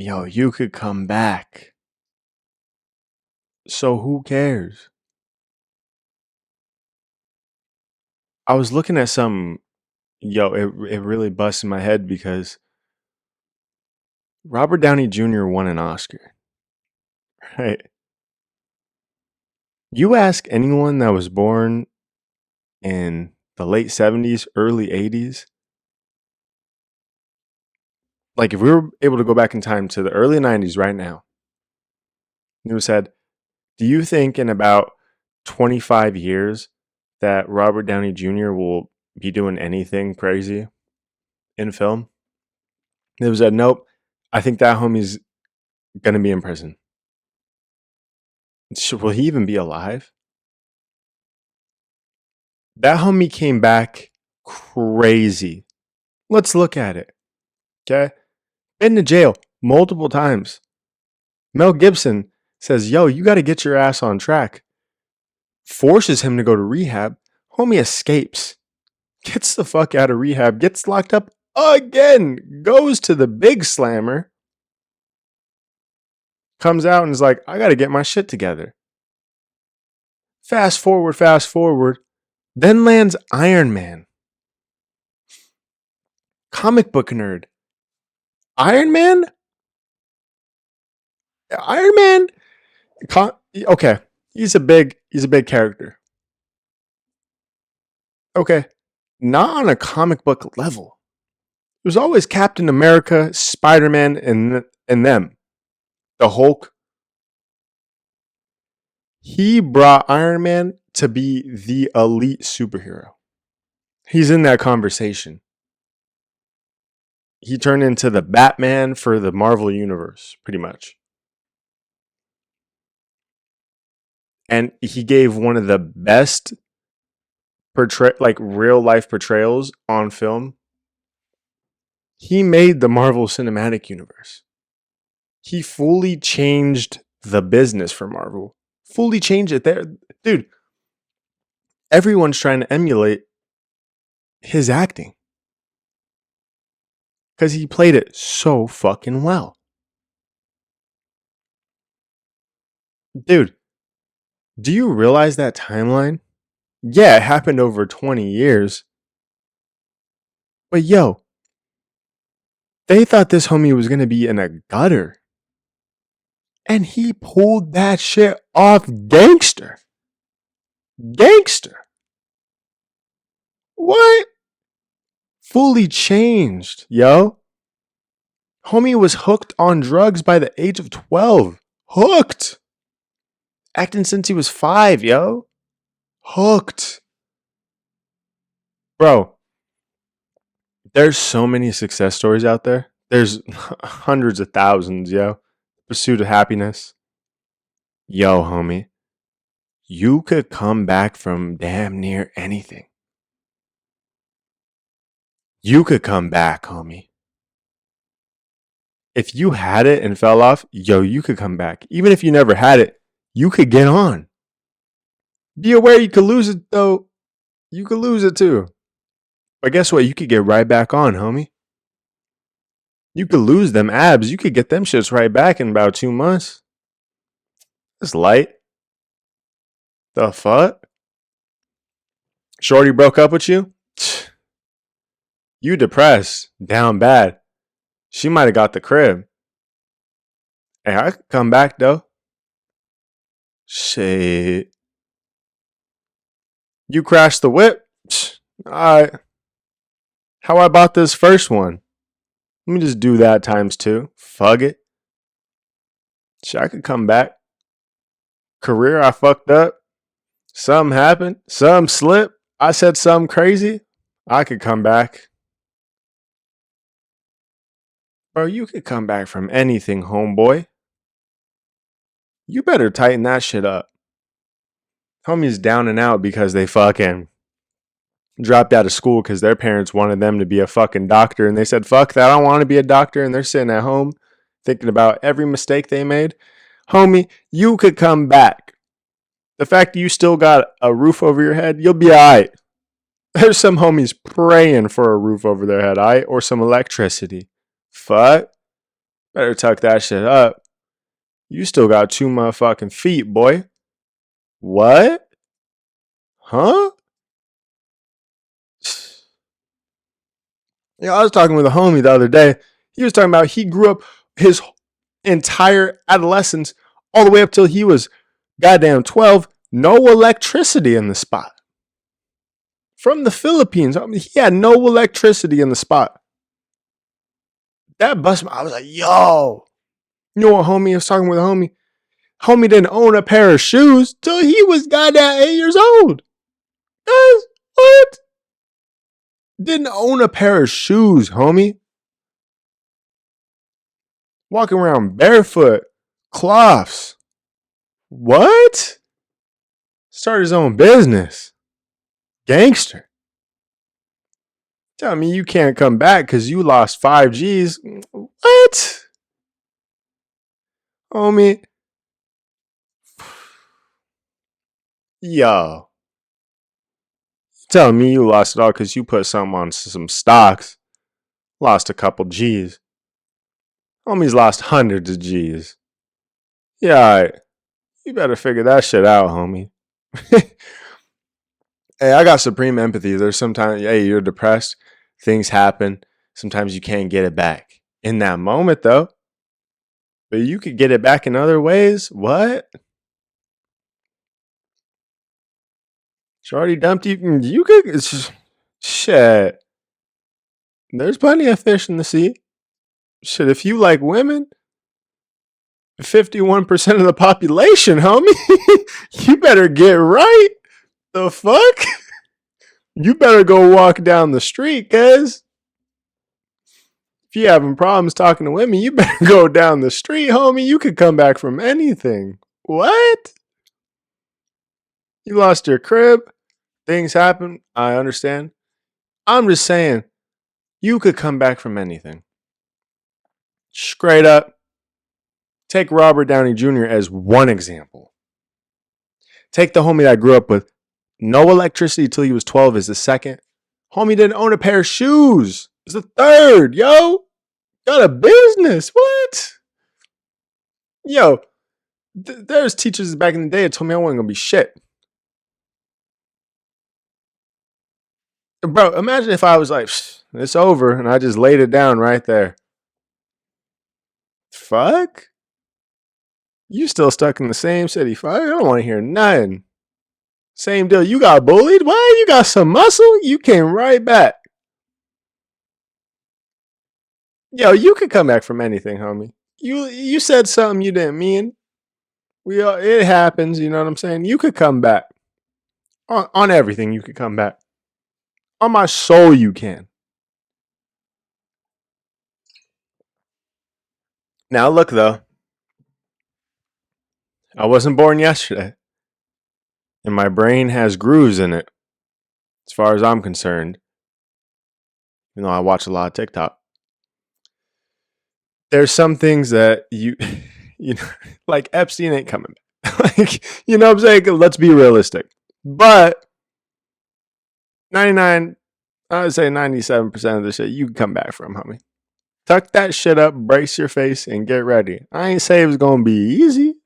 Yo, you could come back. So who cares? I was looking at some. Yo, it really busted my head because Robert Downey Jr. won an Oscar. Right? You ask anyone that was born in the late 70s, early 80s, like if we were able to go back in time to the early 90s right now, you said, do you think in about 25 years that Robert Downey Jr. will be doing anything crazy in film? They was said, nope. I think that homie's gonna be in prison. Will he even be alive? That homie came back crazy. Let's look at it. Okay? Been to jail multiple times. Mel Gibson says, yo, you got to get your ass on track. Forces him to go to rehab. Homie escapes. Gets the fuck out of rehab. Gets locked up again. Goes to the big slammer. Comes out and is like, I got to get my shit together. Fast forward. Then lands Iron Man. Comic book nerd. Iron Man? Iron Man? Okay. He's a big character. Okay. Not on a comic book level. It was always Captain America, Spider-Man, and them. The Hulk. He brought Iron Man to be the elite superhero. He's in that conversation. He turned into the Batman for the Marvel Universe, pretty much. And he gave one of the best real life portrayals on film. He made the Marvel Cinematic Universe. He fully changed the business for Marvel. Fully changed it there. Dude, everyone's trying to emulate his acting. Because he played it so fucking well. Dude, do you realize that timeline? Yeah, it happened over 20 years. But yo, they thought this homie was going to be in a gutter. And he pulled that shit off gangster. Gangster. What? Fully changed, yo. Homie was hooked on drugs by the age of 12. Hooked. Acting since he was 5, yo. Hooked. Bro, there's so many success stories out there. There's hundreds of thousands, yo. Pursuit of happiness. Yo, homie. You could come back from damn near anything. You could come back, homie. If you had it and fell off, yo, you could come back. Even if you never had it, you could get on. Be aware you could lose it, though. You could lose it, too. But guess what? You could get right back on, homie. You could lose them abs. You could get them shits right back in about 2 months. It's light. The fuck? Shorty broke up with you? You depressed. Down bad. She might have got the crib. Hey, I could come back, though. Shit. You crashed the whip? Alright. How I bought this first one? Let me just do that times 2. Fuck it. Shit, I could come back. Career, I fucked up. Something happened. Something slipped. I said something crazy. I could come back. Bro, you could come back from anything, homeboy. You better tighten that shit up. Homie's down and out because they fucking dropped out of school because their parents wanted them to be a fucking doctor. And they said, fuck that, I don't want to be a doctor. And they're sitting at home thinking about every mistake they made. Homie, you could come back. The fact that you still got a roof over your head, you'll be alright. There's some homies praying for a roof over their head, alright? Or some electricity. Fuck. Better tuck that shit up. You still got 2 motherfucking feet, boy. What? Huh? Yeah, I was talking with a homie the other day. He was talking about he grew up his entire adolescence all the way up till he was goddamn 12. No electricity in the spot. From the Philippines. I mean, he had no electricity in the spot. That bust I was like, yo. You know what homie? I was talking with a homie. Homie didn't own a pair of shoes till he was goddamn 8 years old. Guys, what? Didn't own a pair of shoes, homie. Walking around barefoot. Cloths. What? Start his own business. Gangster. Tell me you can't come back because you lost 5 G's. What? Homie. Yo. Tell me you lost it all because you put something on some stocks. Lost a couple G's. Homie's lost hundreds of G's. Yeah, alright. You better figure that shit out, homie. Hey, I got supreme empathy. There's sometimes, hey, you're depressed. Things happen. Sometimes you can't get it back. In that moment, though. But you could get it back in other ways. What? Shorty dumped you. You could. Shit. There's plenty of fish in the sea. Shit, if you like women, 51% of the population, homie, you better get right. The fuck? You better go walk down the street, cuz. If you having problems talking to women, you better go down the street, homie. You could come back from anything. What? You lost your crib. Things happen. I understand. I'm just saying, you could come back from anything. Straight up. Take Robert Downey Jr. as one example. Take the homie that I grew up with. No electricity till he was 12 is the second. Homie didn't own a pair of shoes. It's the third, yo. Got a business. What? Yo, there's teachers back in the day that told me I wasn't going to be shit. Bro, imagine if I was like, it's over, and I just laid it down right there. Fuck? You still stuck in the same city. Fuck, I don't want to hear nothing. Same deal. You got bullied? What? You got some muscle? You came right back. Yo, you could come back from anything, homie. You said something you didn't mean. It happens, you know what I'm saying? You could come back. On everything, you could come back. On my soul, you can. Now look though. I wasn't born yesterday. And my brain has grooves in it. As far as I'm concerned. You know, I watch a lot of TikTok. There's some things that you know, like Epstein ain't coming back. Like, you know what I'm saying? Let's be realistic. But 99, I would say 97% of the shit you can come back from, homie. Tuck that shit up, brace your face, and get ready. I ain't say it was gonna be easy,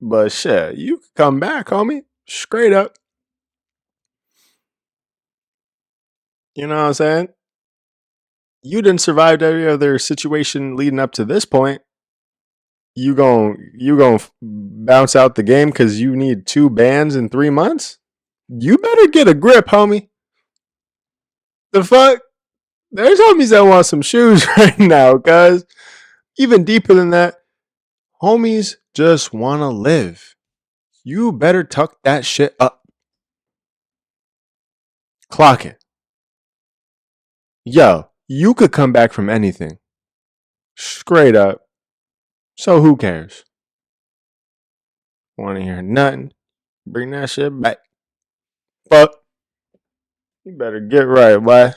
but shit, you can come back, homie. Straight up. You know what I'm saying? You didn't survive every other situation leading up to this point. You gon' bounce out the game because you need 2 bands in 3 months? You better get a grip, homie. The fuck? There's homies that want some shoes right now, cuz. Even deeper than that, homies just want to live. You better tuck that shit up. Clock it. Yo, you could come back from anything. Straight up. So who cares? Want to hear nothing? Bring that shit back. Fuck. You better get right, boy.